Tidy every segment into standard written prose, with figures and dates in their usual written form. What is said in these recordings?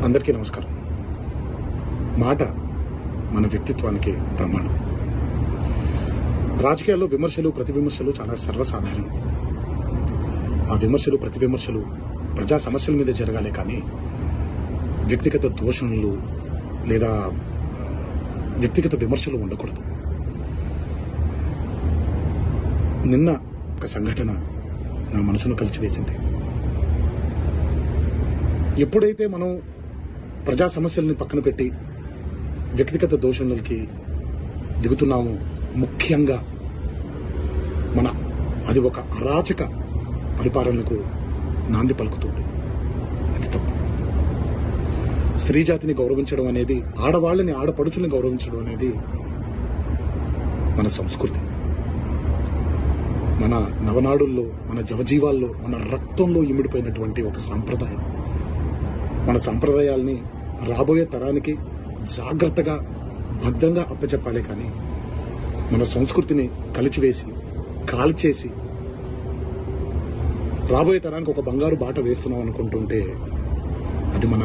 అందరికీ నమస్కారం. మాట మన వ్యక్తిత్వానికి ప్రమాణం. రాజకీయాల్లో విమర్శలు ప్రతి విమర్శలు చాలా సర్వసాధారణం. ఆ విమర్శలు ప్రతి విమర్శలు ప్రజా సమస్యల మీద జరగాలి, కానీ వ్యక్తిగత దూషణలు లేదా వ్యక్తిగత విమర్శలు ఉండకూడదు. నిన్న ఒక సంఘటన నా మనసును కలిచివేసింది. ఎప్పుడైతే మనం ప్రజా సమస్యల్ని పక్కన పెట్టి వ్యక్తిగత దూషణలకి దిగుతున్నామో, ముఖ్యంగా అది ఒక అరాచక పరిపాలనకు నాంది పలుకుతుంది. అది తప్పు. స్త్రీ జాతిని గౌరవించడం అనేది, ఆడవాళ్ళని ఆడపడుచుల్ని గౌరవించడం అనేది మన సంస్కృతి. మన నవనాడుల్లో, మన జవజీవాల్లో, మన రక్తంలో ఇమిడిపోయినటువంటి ఒక సంప్రదాయం. మన సంప్రదాయాల్ని రాబోయే తరానికి జాగ్రత్తగా భద్రంగా అప్పచెప్పాలి, కానీ మన సంస్కృతిని కలిచివేసి కాల్చేసి రాబోయే తరానికి ఒక బంగారు బాట వేస్తున్నాం అనుకుంటుంటే అది మన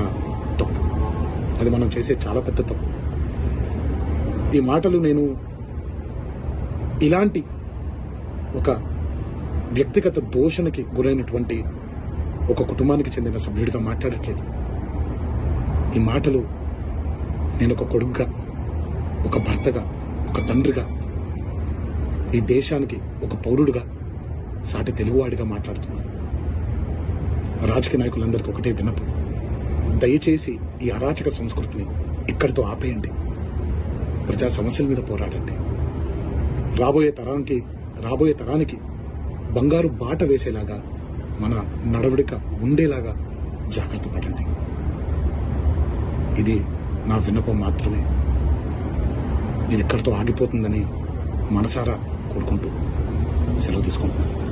తప్పు. అది మనం చేసే చాలా పెద్ద తప్పు. ఈ మాటలు నేను ఇలాంటి ఒక వ్యక్తిగత దూషణకి గురైనటువంటి ఒక కుటుంబానికి చెందిన సభ్యుడిగా మాట్లాడట్లేదు. ఈ మాటలు నేను ఒక కొడుకుగా, ఒక భర్తగా, ఒక తండ్రిగా, ఈ దేశానికి ఒక పౌరుడిగా, సాటి తెలుగువాడిగా మాట్లాడుతున్నాను. రాజకీయ నాయకులందరికీ ఒకటే విన్నపం: దయచేసి ఈ అరాచక సంస్కృతిని ఇక్కడితో ఆపేయండి. ప్రజా సమస్యల మీద పోరాడండి. రాబోయే తరానికి బంగారు బాట వేసేలాగా మన నడవడిక ఉండేలాగా జాగ్రత్త పడండి. ఇది నా విన్నపం మాత్రమే. ఇది ఇక్కడితో ఆగిపోతుందని మనసారా కోరుకుంటూ సెలవు తీసుకుంటున్నాను.